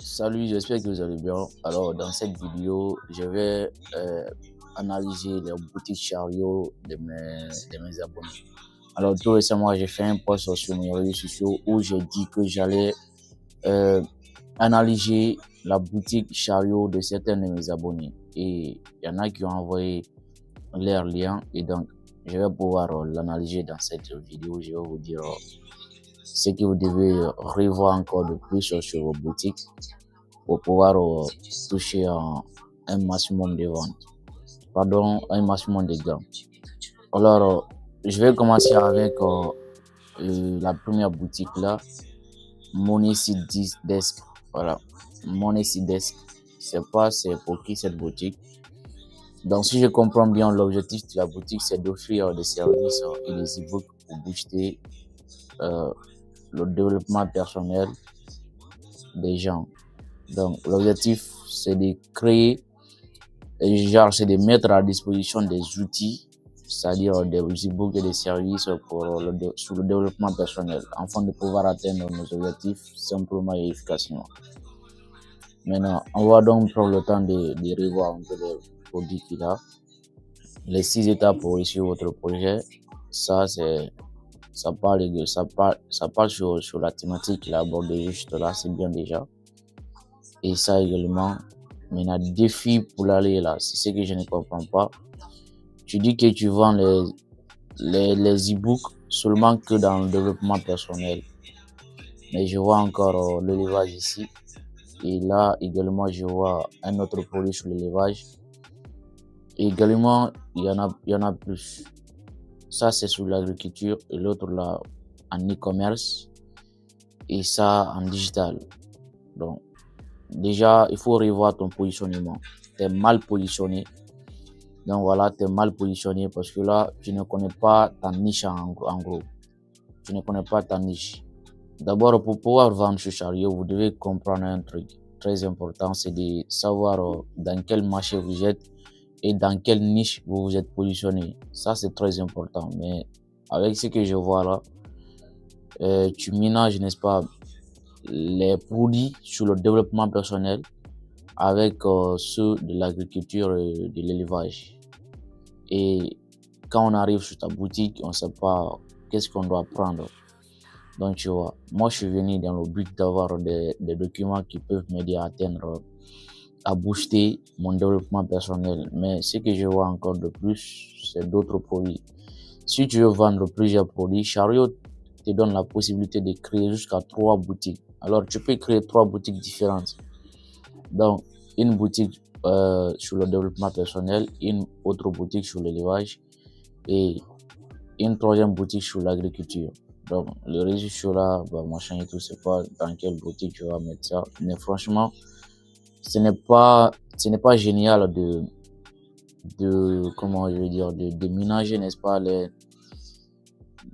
Salut, j'espère que vous allez bien. Alors, dans cette vidéo, je vais analyser les boutiques Chariot de mes abonnés. Alors, tout récemment, j'ai fait un post sur mes réseaux sociaux où j'ai dit que j'allais analyser la boutique Chariot de certains de mes abonnés. Et il y en a qui ont envoyé leur lien et donc, je vais pouvoir l'analyser dans cette vidéo. Je vais vous dire ce que vous devez revoir encore de plus sur vos boutiques pour pouvoir toucher un maximum de ventes, un maximum de gains. Alors, je vais commencer avec la première boutique là, MoneyCDesk. Voilà, MoneyCDesk. C'est pour qui cette boutique. Donc, si je comprends bien, l'objectif de la boutique, c'est d'offrir des services et des e-books pour booster le développement personnel des gens. Donc, l'objectif, c'est de créer, c'est de mettre à disposition des outils, c'est-à-dire des e-books et des services sur le développement personnel, afin de pouvoir atteindre nos objectifs simplement et efficacement. Maintenant, on va donc prendre le temps de revoir un peu les produits qu'il a. Les 6 étapes pour réussir votre projet, ça parle sur la thématique qu'il a abordée juste là, c'est bien déjà. Et ça également, maintenant, défi pour l'aller là, c'est ce que je ne comprends pas. Tu dis que tu vends les e-books seulement que dans le développement personnel. Mais je vois encore l'élevage ici. Et là, également, je vois un autre produit sur l'élevage. Et également, il y en a plus. Ça, c'est sur l'agriculture et l'autre là, en e-commerce. Et ça, en digital. Donc, déjà, il faut revoir ton positionnement. Tu es mal positionné. Donc voilà, tu es mal positionné parce que là, tu ne connais pas ta niche en gros. Tu ne connais pas ta niche. D'abord, pour pouvoir vendre ce chariot, vous devez comprendre un truc très important, c'est de savoir dans quel marché vous êtes et dans quelle niche vous vous êtes positionné. Ça, c'est très important. Mais avec ce que je vois là, tu ménages, n'est-ce pas, les produits sur le développement personnel avec ceux de l'agriculture et de l'élevage. Et quand on arrive sur ta boutique, on ne sait pas qu'est-ce qu'on doit prendre. Donc, tu vois, moi, je suis venu dans le but d'avoir des documents qui peuvent m'aider à atteindre, à booster mon développement personnel. Mais ce que je vois encore de plus, c'est d'autres produits. Si tu veux vendre plusieurs produits, Chariot te donne la possibilité de créer jusqu'à 3 boutiques. Alors, tu peux créer 3 boutiques différentes. Donc, une boutique sur le développement personnel, une autre boutique sur l'élevage et une troisième boutique sur l'agriculture. Donc, le résultat là, machin et tout, c'est pas dans quelle boutique tu vas mettre ça. Mais franchement, ce n'est pas génial comment je veux dire, de ménager, n'est-ce pas,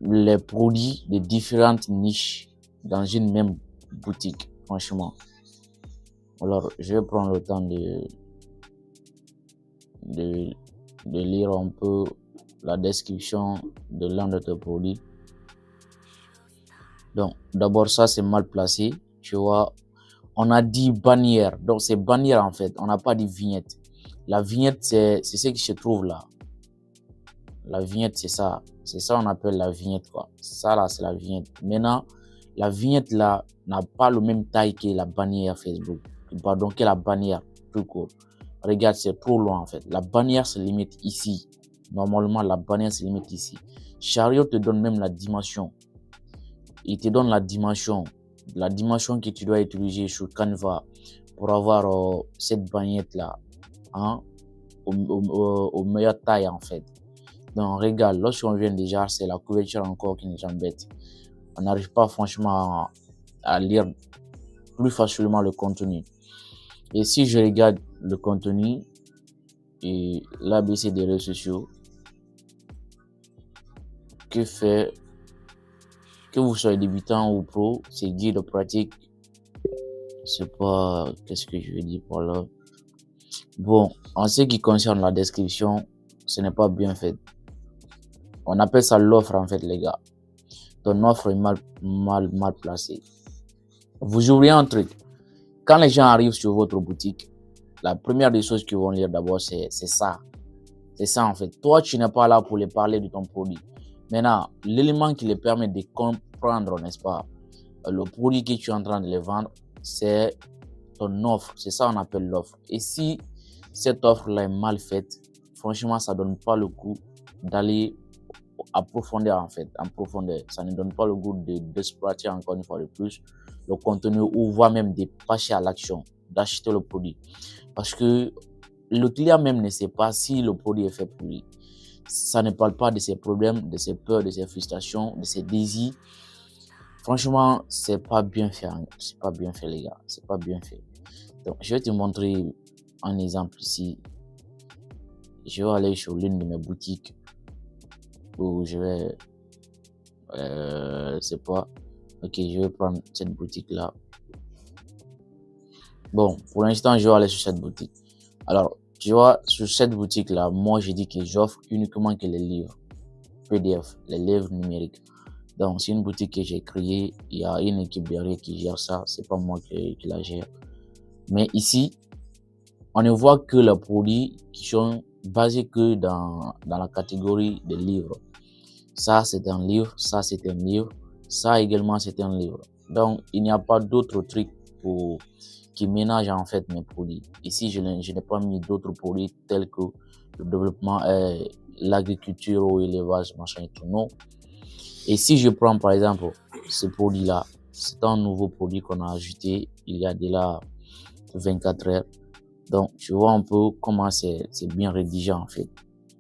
les produits de différentes niches dans une même boutique, franchement. Alors, je vais prendre le temps de lire un peu la description de l'un de tes produits. Donc, d'abord, ça, c'est mal placé. Tu vois, on a dit bannière. Donc, c'est bannière, en fait. On n'a pas dit vignette. La vignette, c'est ce qui se trouve là. La vignette, c'est ça. C'est ça on appelle la vignette, quoi. Ça, là, c'est la vignette. Maintenant, la vignette, là, n'a pas le même taille que la bannière Facebook. Pardon, que la bannière, tout court. Regarde, c'est trop loin, en fait. La bannière se limite ici. Normalement, la bannière se limite ici. Chariot te donne même la dimension. Il te donne la dimension que tu dois utiliser sur Canva pour avoir cette bannière-là, hein, au meilleure taille, en fait. Donc, regarde, lorsqu'on vient déjà, c'est la couverture encore qui nous embête. On n'arrive pas franchement à lire plus facilement le contenu. Et si je regarde le contenu et l'ABC des réseaux sociaux, que vous soyez débutant ou pro, c'est guide pratique. C'est pas, qu'est-ce que je veux dire par là? Bon, en ce qui concerne la description, ce n'est pas bien fait. On appelle ça l'offre, en fait, les gars. Ton offre est mal placée. Vous oubliez un truc. Quand les gens arrivent sur votre boutique, la première des choses qu'ils vont lire d'abord, c'est ça. C'est ça en fait. Toi, tu n'es pas là pour les parler de ton produit. Maintenant, l'élément qui les permet de comprendre, n'est-ce pas, le produit que tu es en train de les vendre, c'est ton offre. C'est ça qu'on appelle l'offre. Et si cette offre-là est mal faite, franchement, ça ne donne pas le coup d'aller approfondir en fait, en profondeur. Ça ne donne pas le goût d'exploiter encore une fois de plus le contenu ou voire même de passer à l'action, d'acheter le produit. Parce que le client même ne sait pas si le produit est fait pour lui. Ça ne parle pas de ses problèmes, de ses peurs, de ses frustrations, de ses désirs. Franchement, c'est pas bien fait. C'est pas bien fait, les gars. C'est pas bien fait. Donc, je vais te montrer un exemple ici. Je vais aller sur l'une de mes boutiques où je vais, c'est pas, ok, je vais prendre cette boutique là. Bon, pour l'instant, je vais aller sur cette boutique. Alors, tu vois, sur cette boutique là, moi, je dis que j'offre uniquement que les livres PDF, les livres numériques. Donc, c'est une boutique que j'ai créée. Il y a une équipe derrière qui gère ça. C'est pas moi qui la gère. Mais ici, on ne voit que les produits qui sont basés que dans la catégorie des livres. Ça, c'est un livre. Ça, c'est un livre. Ça également, c'est un livre. Donc, il n'y a pas d'autres trucs qui ménagent en fait mes produits. Ici, je n'ai pas mis d'autres produits tels que le développement, l'agriculture ou l'élevage, machin et tout. Non. Et si je prends par exemple ce produit-là, c'est un nouveau produit qu'on a ajouté il y a déjà 24 heures. Donc, tu vois un peu comment c'est bien rédigé en fait.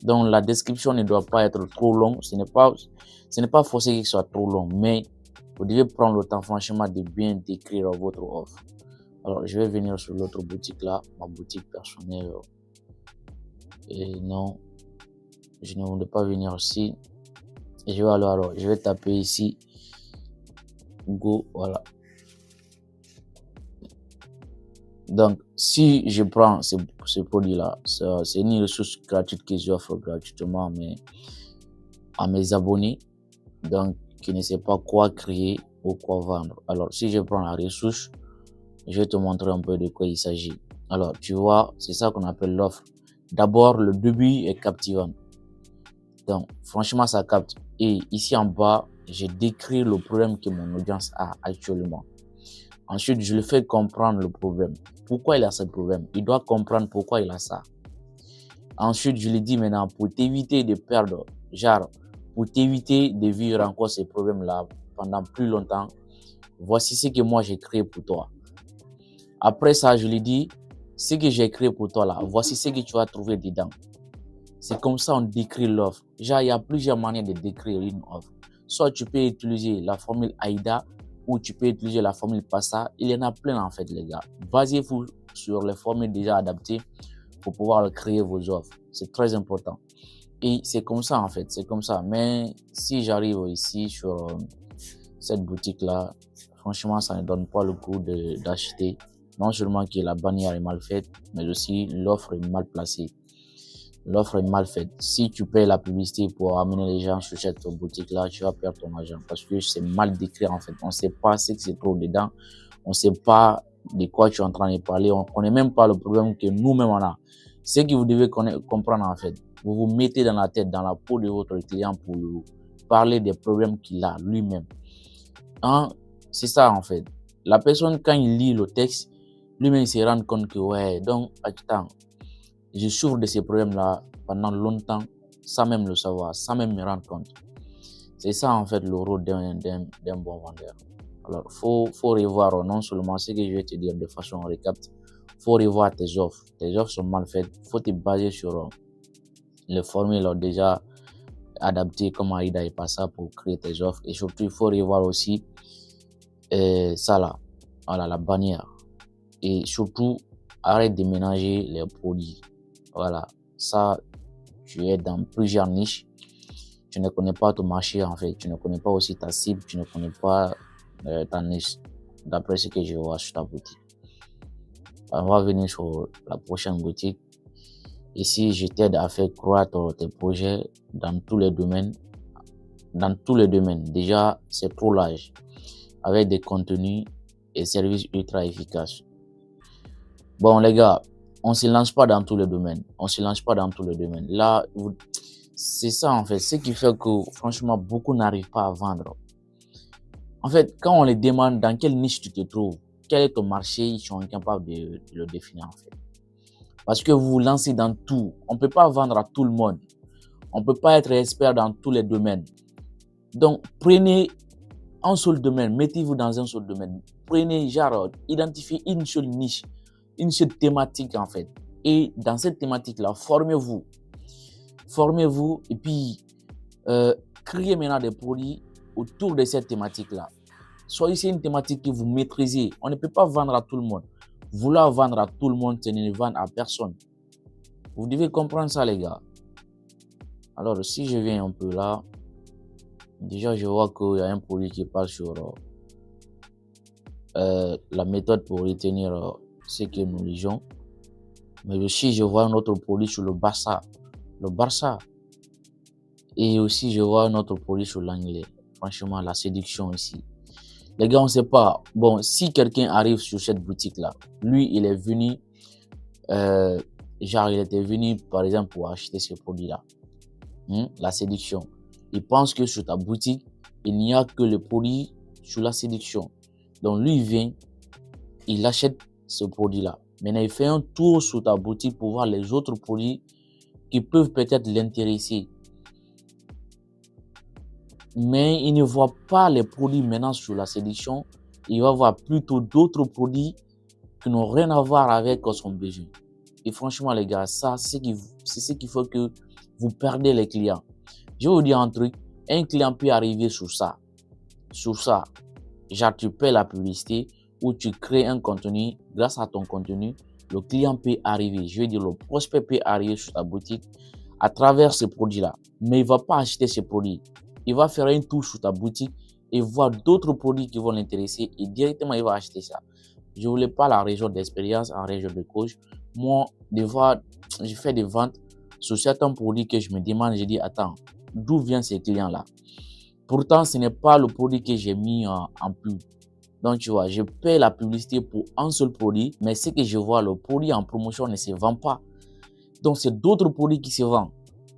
Donc, la description ne doit pas être trop longue. Ce n'est pas forcé qu'il soit trop long, mais vous devez prendre le temps franchement de bien décrire votre offre. Alors, je vais venir sur l'autre boutique là, ma boutique personnelle. Et non, je ne voulais pas venir ici. Et je vais taper ici Go, voilà. Donc, si je prends ce produit-là, c'est une ressource gratuite que j'offre gratuitement à mes abonnés, donc qui ne savent pas quoi créer ou quoi vendre. Alors, si je prends la ressource, je vais te montrer un peu de quoi il s'agit. Alors, tu vois, c'est ça qu'on appelle l'offre. D'abord, le début est captivant. Donc, franchement, ça capte. Et ici en bas, j'ai décrit le problème que mon audience a actuellement. Ensuite, je lui fais comprendre le problème. Pourquoi il a ce problème? Il doit comprendre pourquoi il a ça. Ensuite, je lui dis maintenant, pour t'éviter de perdre, genre, pour t'éviter de vivre encore ces problèmes-là pendant plus longtemps, voici ce que moi j'ai créé pour toi. Après ça, je lui dis, ce que j'ai créé pour toi là, voici ce que tu vas trouver dedans. C'est comme ça on décrit l'offre. Genre, il y a plusieurs manières de décrire une offre. Soit tu peux utiliser la formule AIDA ou tu peux utiliser la formule PASSA. Il y en a plein en fait, les gars. Basez-vous sur les formules déjà adaptées pour pouvoir créer vos offres. C'est très important. Et c'est comme ça en fait, c'est comme ça. Mais si j'arrive ici sur cette boutique-là, franchement, ça ne donne pas le goût d'acheter. Non seulement que la bannière est mal faite, mais aussi l'offre est mal placée. L'offre est mal faite. Si tu payes la publicité pour amener les gens sur cette boutique-là, tu vas perdre ton argent parce que c'est mal décrit en fait. On ne sait pas ce que c'est trop dedans. On ne sait pas de quoi tu es en train de parler. On ne connaît même pas le problème que nous-mêmes on a. Ce que vous devez comprendre en fait, vous vous mettez dans la tête, dans la peau de votre client pour lui parler des problèmes qu'il a lui-même. Hein? C'est ça en fait. La personne, quand il lit le texte, lui-même il se rend compte que ouais, donc attends, je souffre de ces problèmes-là pendant longtemps sans même le savoir, sans même me rendre compte. C'est ça en fait le rôle d'un bon vendeur. Alors, faut revoir non seulement ce que je vais te dire de façon récap, faut revoir tes offres. Tes offres sont mal faites. Faut te baser sur les formules déjà adaptées comme AIDA et PASSA pour créer tes offres. Et surtout, il faut revoir aussi ça là, voilà, la bannière. Et surtout, arrête de mélanger les produits. Voilà, ça, tu es dans plusieurs niches. Tu ne connais pas ton marché en fait. Tu ne connais pas aussi ta cible. Tu ne connais pas ta niche. D'après ce que je vois sur ta boutique. On va venir sur la prochaine boutique. Ici, je t'aide à faire croître tes projets dans tous les domaines. Dans tous les domaines. Déjà, c'est trop large. Avec des contenus et services ultra efficaces. Bon, les gars, on ne se lance pas dans tous les domaines. On se lance pas dans tous les domaines. Là, c'est ça, en fait. Ce qui fait que, franchement, beaucoup n'arrivent pas à vendre. En fait, quand on les demande dans quelle niche tu te trouves, quel est ton marché, ils sont incapables de le définir, en fait. Parce que vous vous lancez dans tout. On ne peut pas vendre à tout le monde. On ne peut pas être expert dans tous les domaines. Donc, prenez un seul domaine, mettez-vous dans un seul domaine. Prenez, genre, identifiez une seule niche, une seule thématique, en fait. Et dans cette thématique-là, formez-vous. Formez-vous et puis créez maintenant des produits autour de cette thématique-là. Soit c'est une thématique que vous maîtrisez. On ne peut pas vendre à tout le monde. Vouloir vendre à tout le monde, c'est ne vendre à personne. Vous devez comprendre ça, les gars. Alors, si je viens un peu là, déjà, je vois qu'il y a un produit qui parle sur la méthode pour retenir ce que nous lisons. Mais aussi, je vois un autre produit sur le Barça. Le Barça. Et aussi, je vois un autre produit sur l'anglais. Franchement, la séduction ici. Les gars, on ne sait pas. Bon, si quelqu'un arrive sur cette boutique-là, lui, il est venu, genre, il était venu, par exemple, pour acheter ce produit-là. La séduction. Il pense que sur ta boutique, il n'y a que le produit sur la séduction. Donc, lui, il vient, il achète ce produit-là. Maintenant, il fait un tour sur ta boutique pour voir les autres produits qui peuvent peut-être l'intéresser. Mais il ne voit pas les produits maintenant sur la séduction. Il va voir plutôt d'autres produits qui n'ont rien à voir avec son besoin. Et franchement, les gars, ça, c'est ce qui fait que vous perdez les clients. Je vais vous dire un truc. Un client peut arriver sur ça. Sur ça. Genre, tu paies la publicité ou tu crées un contenu. Grâce à ton contenu, le client peut arriver. Je veux dire, le prospect peut arriver sur ta boutique à travers ce produit-là. Mais il ne va pas acheter ce produit. Il va faire un tour sur ta boutique et voir d'autres produits qui vont l'intéresser et directement, il va acheter ça. Je ne voulais pas la région d'expérience en région de coach. Moi, des fois, je fais des ventes sur certains produits que je me demande, je dis, attends, d'où viennent ces clients-là? Pourtant, ce n'est pas le produit que j'ai mis en pub. Donc, tu vois, je paie la publicité pour un seul produit, mais ce que je vois, le produit en promotion ne se vend pas. Donc, c'est d'autres produits qui se vendent.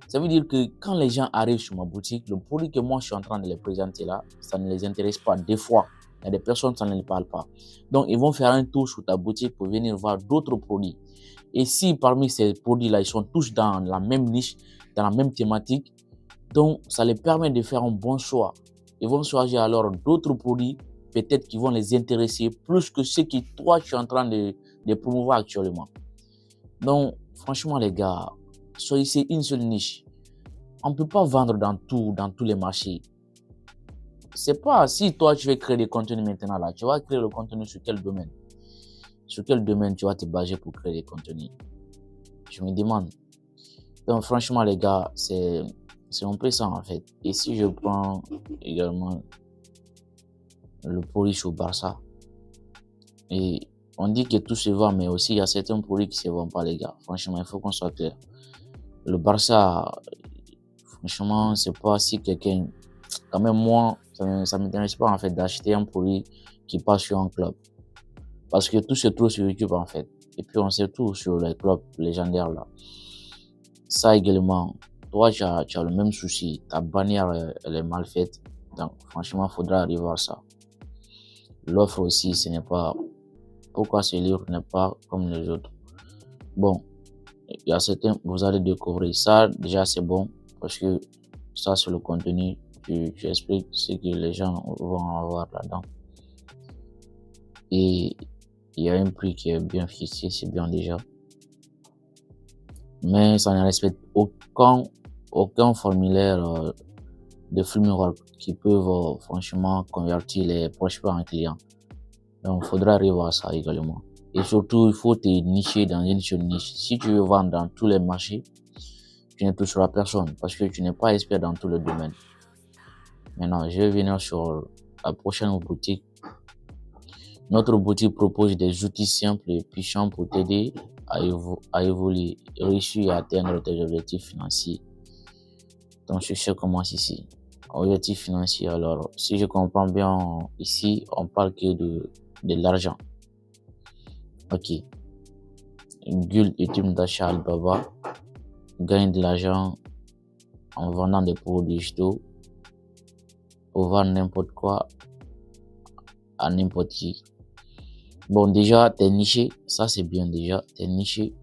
Ça veut dire que quand les gens arrivent sur ma boutique, le produit que moi je suis en train de les présenter là, ça ne les intéresse pas. Des fois, il y a des personnes, ça ne les parle pas. Donc, ils vont faire un tour sur ta boutique pour venir voir d'autres produits. Et si parmi ces produits-là, ils sont tous dans la même niche, dans la même thématique, donc ça les permet de faire un bon choix. Ils vont choisir alors d'autres produits, peut-être qui vont les intéresser plus que ceux que toi tu es en train de promouvoir actuellement. Donc, franchement, les gars, choisissez une seule niche. On ne peut pas vendre dans tous les marchés. C'est pas si toi tu veux créer des contenus maintenant là, tu vas créer le contenu sur quel domaine? Sur quel domaine tu vas te baser pour créer des contenus? Je me demande. Donc franchement les gars, c'est un peu ça en fait. Et si je prends également le produit sur Barça, et on dit que tout se vend, mais aussi il y a certains produits qui ne se vendent pas les gars. Franchement, il faut qu'on soit clair. Le Barça, franchement, c'est pas si quelqu'un, quand même moi, ça m'intéresse pas en fait d'acheter un produit qui passe sur un club. Parce que tout se trouve sur YouTube en fait. Et puis on sait tout sur les clubs légendaires là. Ça également, toi tu as le même souci. Ta bannière elle est mal faite. Donc franchement, il faudra arriver à ça. L'offre aussi, ce n'est pas... Pourquoi ce livre n'est pas comme les autres? Bon, il y a certains, vous allez découvrir ça. Déjà c'est bon parce que ça c'est le contenu. Tu expliques ce que les gens vont avoir là-dedans. Et il y a un prix qui est bien fixé, c'est bien déjà. Mais ça ne respecte aucun formulaire de framework qui peuvent franchement convertir les prospects en clients. Donc, il faudra arriver à ça également. Et surtout, il faut te nicher dans une seule niche. Si tu veux vendre dans tous les marchés, tu ne toucheras personne parce que tu n'es pas expert dans tous les domaines. Maintenant, je vais venir sur la prochaine boutique. Notre boutique propose des outils simples et puissants pour t'aider à évoluer, réussir à atteindre tes objectifs financiers. Donc, je commence ici. Objectifs financiers. Alors, si je comprends bien, ici, on parle que de l'argent. Ok. guild ultime d'achat Alibaba gagne de l'argent en vendant des produits digitaux pour vendre n'importe quoi à n'importe qui. Bon, déjà, t'es niché, ça c'est bien déjà, t'es niché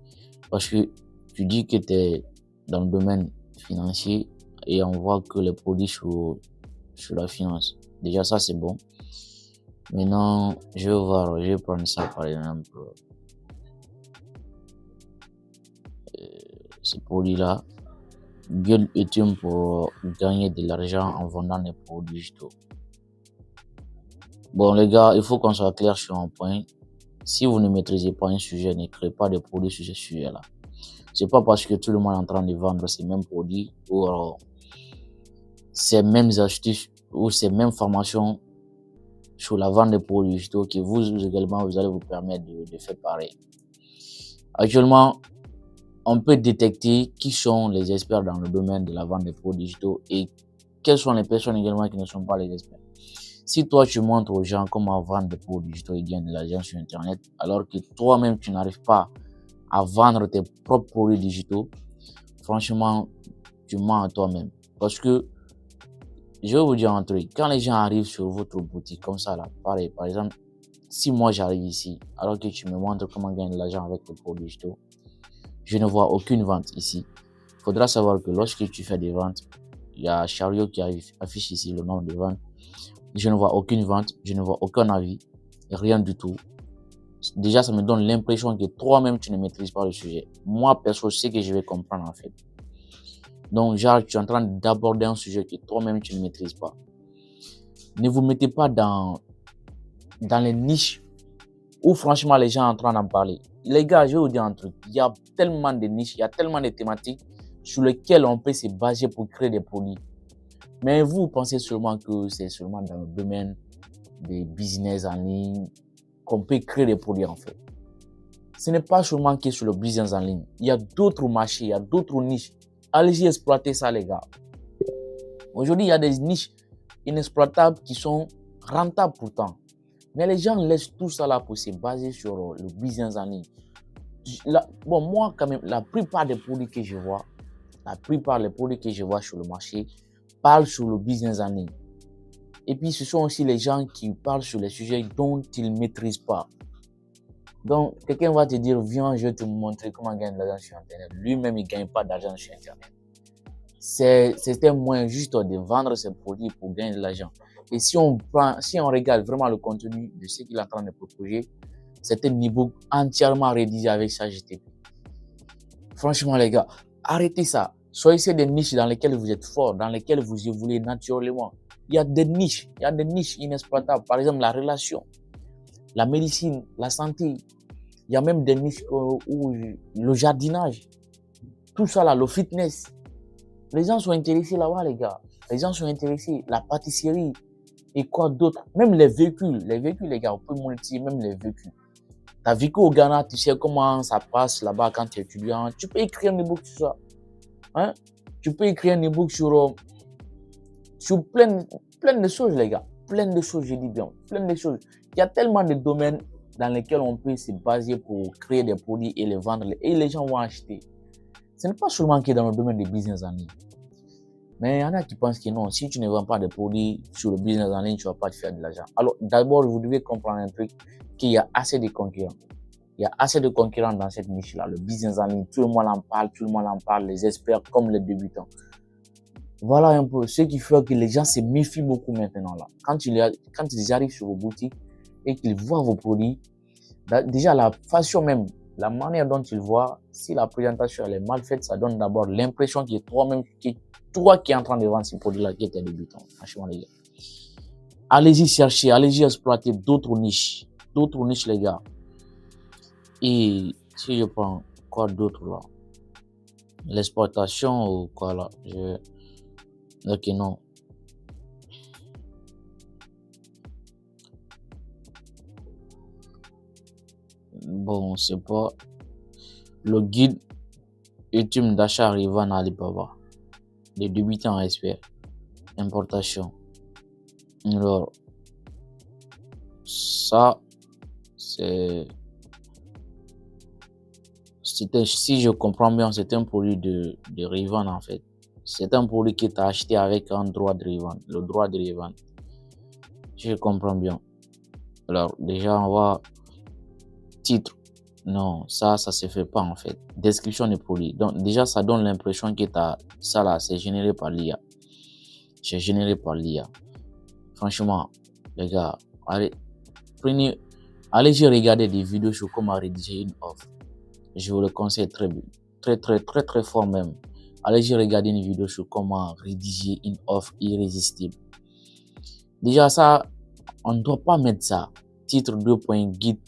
parce que tu dis que t'es dans le domaine financier et on voit que les produits sur la finance. Déjà, ça c'est bon. Maintenant, je vais voir, je vais prendre ça par exemple. Ce produit-là, gueule ultime pour gagner de l'argent en vendant des produits digitaux. Bon, les gars, il faut qu'on soit clair sur un point. Si vous ne maîtrisez pas un sujet, ne créez pas de produits sur ce sujet-là. C'est pas parce que tout le monde est en train de vendre ces mêmes produits ou alors ces mêmes astuces ou ces mêmes formations sur la vente des produits digitaux que vous également, vous allez vous permettre de faire pareil. Actuellement, on peut détecter qui sont les experts dans le domaine de la vente des produits digitaux et quelles sont les personnes également qui ne sont pas les experts. Si toi, tu montres aux gens comment vendre des produits digitaux et gagner de l'argent sur Internet, alors que toi-même, tu n'arrives pas à vendre tes propres produits digitaux, franchement, tu mens à toi-même. Parce que, je vais vous dire un truc, quand les gens arrivent sur votre boutique comme ça, là, pareil, par exemple, si moi j'arrive ici, alors que tu me montres comment gagner de l'argent avec tes produits digitaux, je ne vois aucune vente ici. Il faudra savoir que lorsque tu fais des ventes, il y a Chariot qui affiche ici le nombre de ventes. Je ne vois aucune vente, je ne vois aucun avis, rien du tout. Déjà, ça me donne l'impression que toi-même, tu ne maîtrises pas le sujet. Moi, perso, je sais que je vais comprendre en fait. Donc, genre, tu es en train d'aborder un sujet que toi-même, tu ne maîtrises pas. Ne vous mettez pas dans les niches où franchement, les gens sont en train d'en parler. Les gars, je vais vous dire un truc. Il y a tellement de niches, il y a tellement de thématiques sur lesquelles on peut se baser pour créer des produits. Mais vous pensez seulement que c'est seulement dans le domaine des business en ligne qu'on peut créer des produits en fait. Ce n'est pas seulement que sur le business en ligne. Il y a d'autres marchés, il y a d'autres niches. Allez-y exploiter ça les gars. Aujourd'hui, il y a des niches inexploitables qui sont rentables pourtant. Mais les gens laissent tout ça là pour se baser sur le business en ligne. Bon, moi quand même, la plupart des produits que je vois, sur le marché parlent sur le business en ligne. Et puis, ce sont aussi les gens qui parlent sur les sujets dont ils ne maîtrisent pas. Donc, quelqu'un va te dire, viens, je vais te montrer comment gagner de l'argent sur Internet. Lui-même, il ne gagne pas d'argent sur Internet. C'est un moyen juste de vendre ses produits pour gagner de l'argent. Et si on regarde vraiment le contenu de ce qu'il est en train de proposer, c'est un e-book entièrement rédigé avec ChatGPT. Franchement, les gars, arrêtez ça. Choisissez des niches dans lesquelles vous êtes fort, dans lesquelles vous évoluez naturellement. Il y a des niches inexploitables. Par exemple, la relation, la médecine, la santé. Il y a même des niches où le jardinage. Tout ça là, le fitness. Les gens sont intéressés là-bas, les gars. Les gens sont intéressés. La pâtisserie et quoi d'autre. Même les véhicules. Les véhicules, les gars, on peut monétiser même les véhicules. T'as vécu au Ghana, tu sais comment ça passe là-bas quand tu es étudiant. Tu peux écrire un e-book sur ça. Hein? Tu peux écrire un e-book sur plein de choses, les gars. Plein de choses, je dis bien. Plein de choses. Il y a tellement de domaines dans lesquels on peut se baser pour créer des produits et les vendre. Et les gens vont acheter. Ce n'est pas seulement que dans le domaine des business en ligne. Mais il y en a qui pensent que non, si tu ne vends pas de produits sur le business en ligne, tu ne vas pas te faire de l'argent. Alors, d'abord, vous devez comprendre un truc, qu'il y a assez de concurrents. Il y a assez de concurrents dans cette niche-là. Le business en ligne, tout le monde en parle, les experts comme les débutants. Voilà un peu ce qui fait que les gens se méfient beaucoup maintenant là. Quand ils arrivent sur vos boutiques et qu'ils voient vos produits, déjà la façon même, la manière dont ils voient, si la présentation elle est mal faite, ça donne d'abord l'impression que toi-même, toi qui es en train de vendre ces produits-là, qui est un débutant. Franchement les gars. Allez-y chercher, allez-y exploiter d'autres niches les gars. Et si je prends quoi d'autre là, l'exploitation ou quoi là, ok non. Bon, c'est pas le guide ultime d'achat arrivant à Alibaba. Les débutants experts. Importation. Alors, ça, Si je comprends bien, c'est un produit de revente en fait. C'est un produit que tu as acheté avec un droit de revente, le droit de revente. Si je comprends bien. Alors, déjà, on va titre. Non, ça se fait pas en fait. Description des produits. Donc, déjà, ça donne l'impression que ça là, c'est généré par l'IA. C'est généré par l'IA. Franchement, les gars, allez regarder des vidéos sur comment rédiger une offre. Je vous le conseille très fort même. Allez regarder une vidéo sur comment rédiger une offre irrésistible. Déjà ça, on ne doit pas mettre ça. Titre 2. Guide,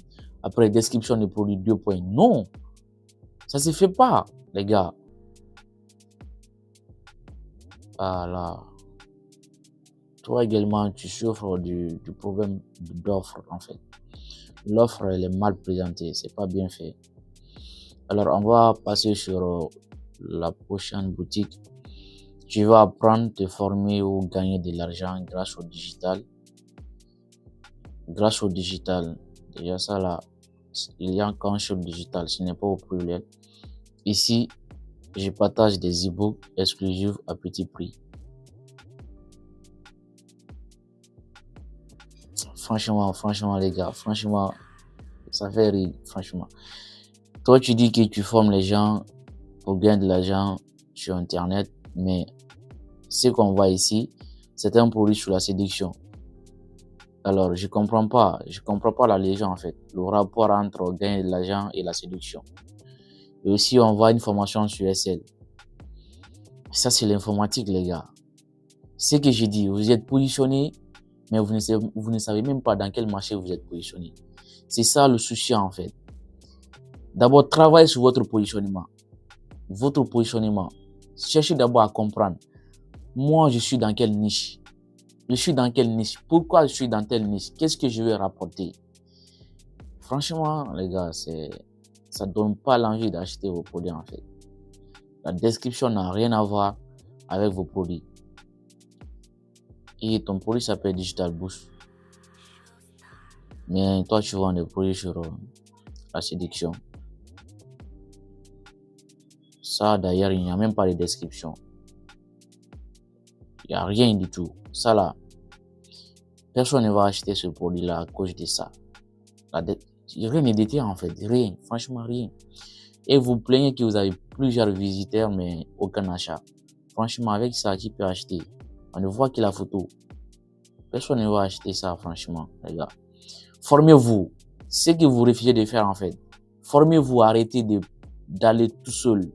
après description des produits 2. Non, ça se fait pas, les gars. Voilà. Toi également, tu souffres du problème d'offre en fait. L'offre, elle est mal présentée, c'est pas bien fait. Alors, on va passer sur la prochaine boutique. Tu vas apprendre, te former ou gagner de l'argent grâce au digital. Grâce au digital, déjà ça là, il y a encore sur le digital, ce n'est pas au pluriel. Ici, je partage des e-books exclusifs à petit prix. Franchement les gars, franchement, ça fait rire, franchement. Toi, tu dis que tu formes les gens pour gagner de l'argent sur Internet, mais ce qu'on voit ici, c'est un produit sur la séduction. Alors, je comprends pas la légende en fait, le rapport entre gagner de l'argent et la séduction. Et aussi, on voit une formation sur SL. Ça, c'est l'informatique, les gars. Ce que j'ai dit, vous êtes positionné, mais vous ne savez même pas dans quel marché vous êtes positionné. C'est ça le souci en fait. D'abord, travaillez sur votre positionnement. Votre positionnement. Cherchez d'abord à comprendre. Moi, je suis dans quelle niche? Je suis dans quelle niche? Pourquoi je suis dans telle niche? Qu'est-ce que je vais rapporter? Franchement, les gars, ça ne donne pas l'envie d'acheter vos produits en fait. La description n'a rien à voir avec vos produits. Et ton produit s'appelle Digital Boost. Mais toi, tu vends des produits sur la séduction. Ça, d'ailleurs, il n'y a même pas de description. Il n'y a rien du tout. Ça là, personne ne va acheter ce produit-là à cause de ça. Rien n'est détaillé en fait. Rien. Franchement, rien. Et vous plaignez que vous avez plusieurs visiteurs, mais aucun achat. Franchement, avec ça, qui peut acheter? On ne voit que la photo. Personne ne va acheter ça, franchement, les gars. Formez-vous. Ce que vous refusez de faire, en fait. Formez-vous, arrêtez d'aller tout seul.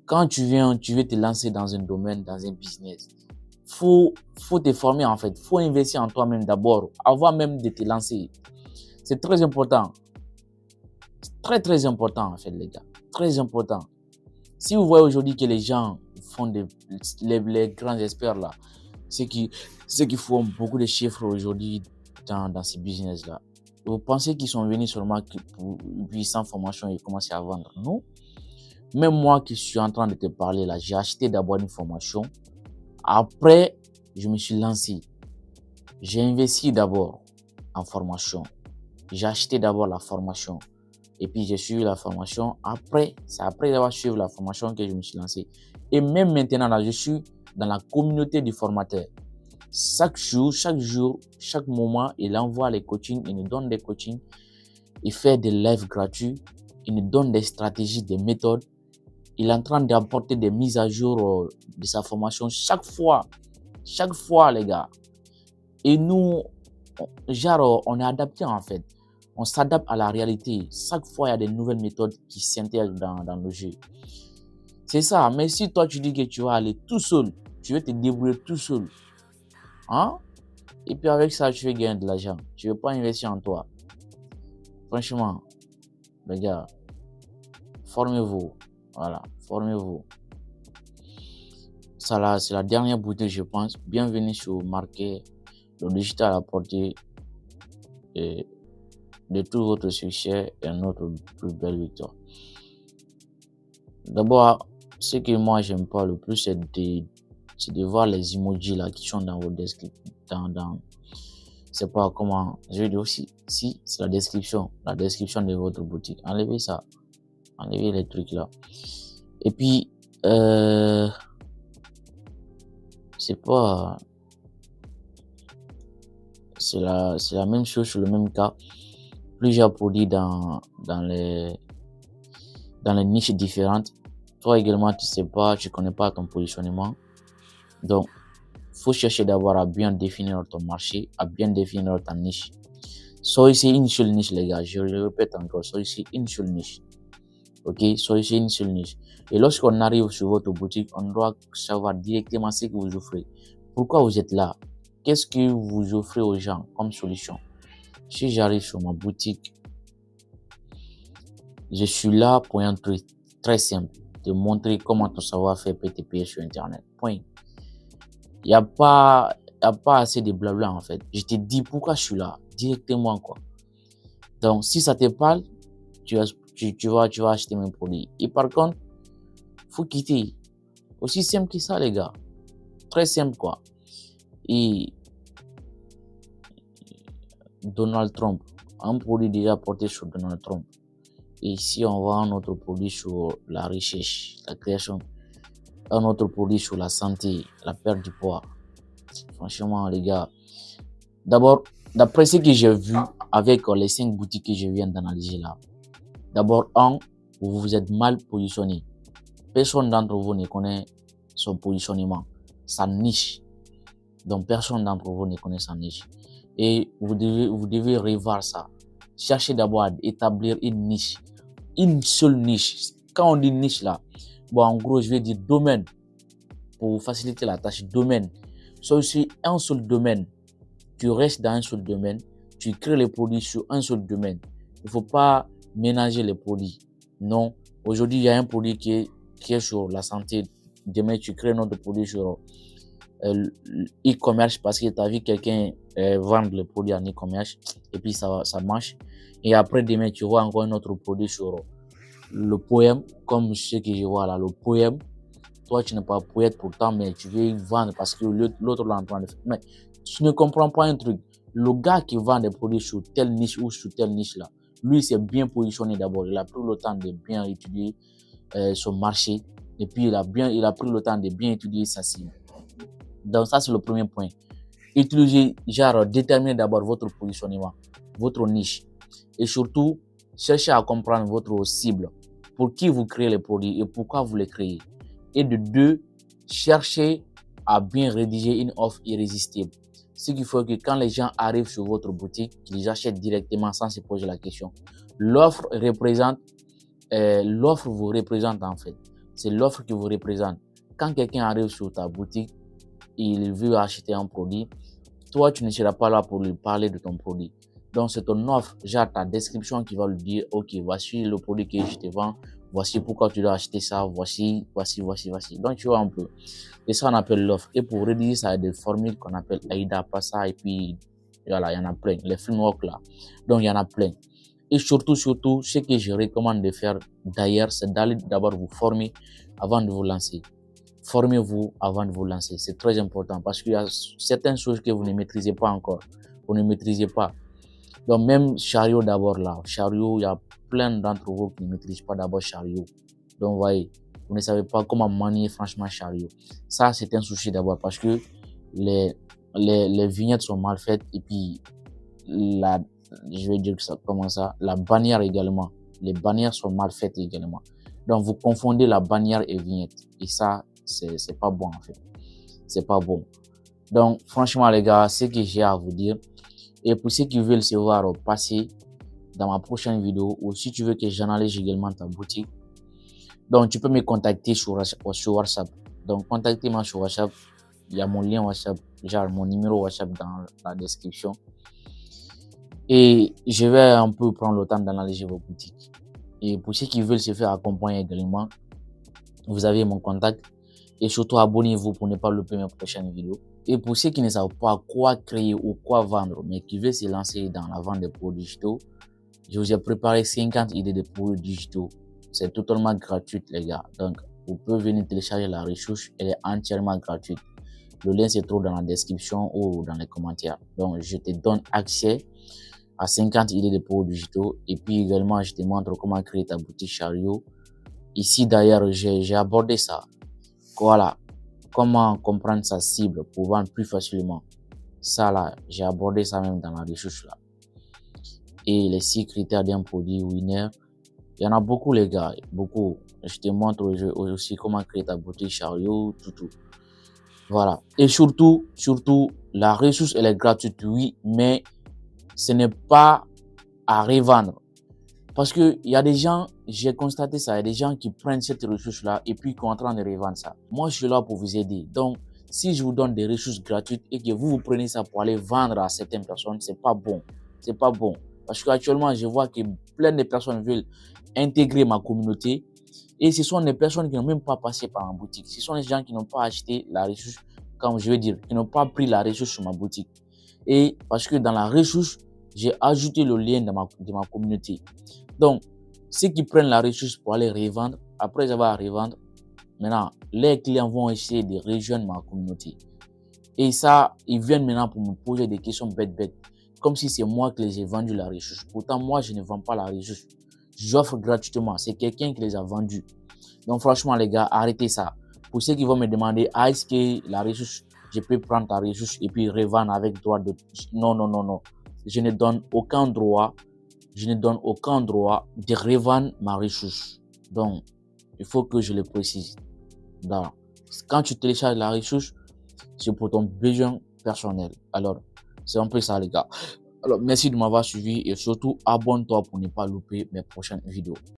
Quand tu veux te lancer dans un domaine, dans un business, faut te former, en fait. Faut investir en toi-même d'abord, avant même de te lancer. C'est très important. Très important, en fait, les gars. Très important. Si vous voyez aujourd'hui que les gens font les grands experts là, ceux qui font beaucoup de chiffres aujourd'hui dans ces business-là, vous pensez qu'ils sont venus seulement puis sans formation et commencer à vendre? Non. Même moi qui suis en train de te parler là, j'ai acheté d'abord une formation. Après, je me suis lancé. J'ai investi d'abord en formation. J'ai acheté d'abord la formation. Et puis, j'ai suivi la formation. C'est après avoir suivi la formation que je me suis lancé. Et même maintenant, là, je suis dans la communauté du formateur. Chaque jour, chaque moment, il envoie les coachings, il nous donne des coachings, il fait des lives gratuits, il nous donne des stratégies, des méthodes. Il est en train d'apporter des mises à jour de sa formation chaque fois, les gars. Et nous, on est adapté en fait. On s'adapte à la réalité. Chaque fois, il y a des nouvelles méthodes qui s'intègrent dans le jeu. C'est ça. Mais si toi, tu dis que tu vas aller tout seul, tu veux te débrouiller tout seul, hein? Et puis avec ça, tu veux gagner de l'argent. Tu ne veux pas investir en toi. Franchement, les gars, formez-vous. Voilà, formez-vous. Ça là, c'est la dernière boutique, je pense. Bienvenue sur Marqué, le digital à portée de tout votre succès et notre plus belle victoire. D'abord, ce que moi j'aime pas le plus, c'est de voir les emojis là qui sont dans vos descriptions. C'est pas comment, je vais dire aussi, si c'est la description de votre boutique. Enlevez ça. Enlever les trucs là. Et puis, c'est pas... C'est la même chose sur le même cas. Plusieurs produits dans les niches différentes. Toi également, tu sais pas, tu connais pas ton positionnement. Donc, faut chercher d'abord à bien définir ton marché, à bien définir ta niche. Soit ici une seule niche, les gars. Je le répète encore, soit ici une seule niche. Ok, soit ici une seule niche. Et lorsqu'on arrive sur votre boutique, on doit savoir directement ce que vous offrez. Pourquoi vous êtes là? Qu'est-ce que vous offrez aux gens comme solution? Si j'arrive sur ma boutique, je suis là pour un truc très simple, de montrer comment ton savoir-faire peut te payer sur Internet. Point. Il n'y a pas assez de blabla en fait. Je te dis pourquoi je suis là, directement quoi. Donc, si ça te parle, tu vas acheter mes produits. Et par contre, faut quitter. Aussi simple que ça, les gars. Très simple quoi. Et Donald Trump, un produit déjà porté sur Donald Trump. Et ici, on voit un autre produit sur la recherche, la création. Un autre produit sur la santé, la perte du poids. Franchement, les gars. D'abord, d'après ce que j'ai vu avec les 5 boutiques que je viens d'analyser là. D'abord, vous vous êtes mal positionné. Personne d'entre vous ne connaît son positionnement, sa niche. Donc, personne d'entre vous ne connaît sa niche. Et vous devez revoir ça. Cherchez d'abord à établir une niche. Une seule niche. Quand on dit niche là, bon, en gros, je vais dire domaine. Pour vous faciliter la tâche, domaine. Soit aussi un seul domaine. Tu restes dans un seul domaine. Tu crées les produits sur un seul domaine. Il ne faut pas ménager les produits. Non. Aujourd'hui, il y a un produit qui est sur la santé. Demain, tu crées un autre produit sur e-commerce parce que tu as vu quelqu'un vendre le produit en e-commerce et puis ça marche. Et après, demain, tu vois encore un autre produit sur le poème, comme ce que je vois là, le poème. Toi, tu n'es pas poète pourtant, mais tu veux vendre parce que l'autre l'a en train de faire. Mais tu ne comprends pas un truc. Le gars qui vend des produits sur telle niche ou sur telle niche là, lui, s'est bien positionné d'abord. Il a pris le temps de bien étudier son marché et puis il a pris le temps de bien étudier sa cible. Donc ça, c'est le premier point. Déterminez d'abord votre positionnement, votre niche. Et surtout, cherchez à comprendre votre cible. Pour qui vous créez les produits et pourquoi vous les créez. Et de deux, cherchez à bien rédiger une offre irrésistible. Ce qui fait que quand les gens arrivent sur votre boutique, ils achètent directement sans se poser la question. L'offre vous représente en fait. C'est l'offre qui vous représente. Quand quelqu'un arrive sur ta boutique, il veut acheter un produit, toi, tu ne seras pas là pour lui parler de ton produit. Donc, c'est ton offre, genre ta description qui va lui dire, OK, voici le produit que je te vends, voici pourquoi tu dois acheter ça, voici. Donc, tu vois un peu. Et ça, on appelle l'offre. Et pour rédiger ça, il y a des formules qu'on appelle AIDA, PASA, et puis, voilà, il y en a plein. Les frameworks là. Donc, il y en a plein. Et surtout, ce que je recommande de faire d'ailleurs, c'est d'aller d'abord vous former avant de vous lancer. Formez-vous avant de vous lancer. C'est très important parce qu'il y a certaines choses que vous ne maîtrisez pas encore. Vous ne maîtrisez pas. Donc, même chariot d'abord là. Chariot, il y a plein d'entre vous qui ne maîtrisent pas d'abord chariot. Donc, vous voyez, vous ne savez pas comment manier franchement chariot. Ça, c'est un souci d'abord parce que les vignettes sont mal faites et puis je vais dire ça, comment ça, la bannière également. Les bannières sont mal faites également. Donc, vous confondez la bannière et vignette. Et ça, c'est pas bon en fait. C'est pas bon. Donc, franchement, les gars, c'est ce que j'ai à vous dire. Et pour ceux qui veulent se voir passer dans ma prochaine vidéo ou si tu veux que j'analyse également ta boutique, donc tu peux me contacter sur WhatsApp. Donc, contactez-moi sur WhatsApp. Il y a mon lien WhatsApp, genre mon numéro WhatsApp dans la description. Et je vais un peu prendre le temps d'analyser vos boutiques. Et pour ceux qui veulent se faire accompagner également, vous avez mon contact. Et surtout, abonnez-vous pour ne pas louper mes prochaines vidéos. Et pour ceux qui ne savent pas quoi créer ou quoi vendre, mais qui veulent se lancer dans la vente des produits digitaux, je vous ai préparé 50 idées de produits digitaux. C'est totalement gratuit, les gars. Donc, vous pouvez venir télécharger la ressource. Elle est entièrement gratuite. Le lien se trouve dans la description ou dans les commentaires. Donc, je te donne accès à 50 idées de produits digitaux. Et puis également, je te montre comment créer ta boutique Chariot. Ici, d'ailleurs, j'ai abordé ça. Voilà. Comment comprendre sa cible pour vendre plus facilement. Ça, là, j'ai abordé ça même dans la recherche, là. Et les 6 critères d'un produit winner. Il y en a beaucoup, les gars. Beaucoup. Je te montre aussi comment créer ta boutique Chariot, tout. Voilà. Et surtout, la ressource, elle est gratuite, oui, mais ce n'est pas à revendre. Parce que il y a des gens, j'ai constaté ça, il y a des gens qui prennent cette ressource-là et puis qui sont en train de revendre ça. Moi, je suis là pour vous aider. Donc, si je vous donne des ressources gratuites et que vous prenez ça pour aller vendre à certaines personnes, c'est pas bon. C'est pas bon. Parce qu'actuellement, je vois que plein de personnes veulent intégrer ma communauté et ce sont des personnes qui n'ont même pas passé par ma boutique. Ce sont des gens qui n'ont pas acheté la ressource, comme je veux dire, qui n'ont pas pris la ressource sur ma boutique. Et parce que dans la ressource, j'ai ajouté le lien de ma communauté. Donc, ceux qui prennent la ressource pour aller revendre, après avoir à revendre, maintenant, les clients vont essayer de rejoindre ma communauté. Et ça, ils viennent maintenant pour me poser des questions bêtes. Comme si c'est moi qui les ai vendu la ressource. Pourtant, moi, je ne vends pas la ressource. J'offre gratuitement. C'est quelqu'un qui les a vendus. Donc, franchement, les gars, arrêtez ça. Pour ceux qui vont me demander, est-ce que la ressource, je peux prendre ta ressource et puis revendre avec droit de... Non. Je ne donne aucun droit. Je ne donne aucun droit de revendre ma ressource. Donc, il faut que je le précise. Donc, quand tu télécharges la ressource, c'est pour ton besoin personnel. Alors, c'est un peu ça, les gars. Alors, merci de m'avoir suivi et surtout, abonne-toi pour ne pas louper mes prochaines vidéos.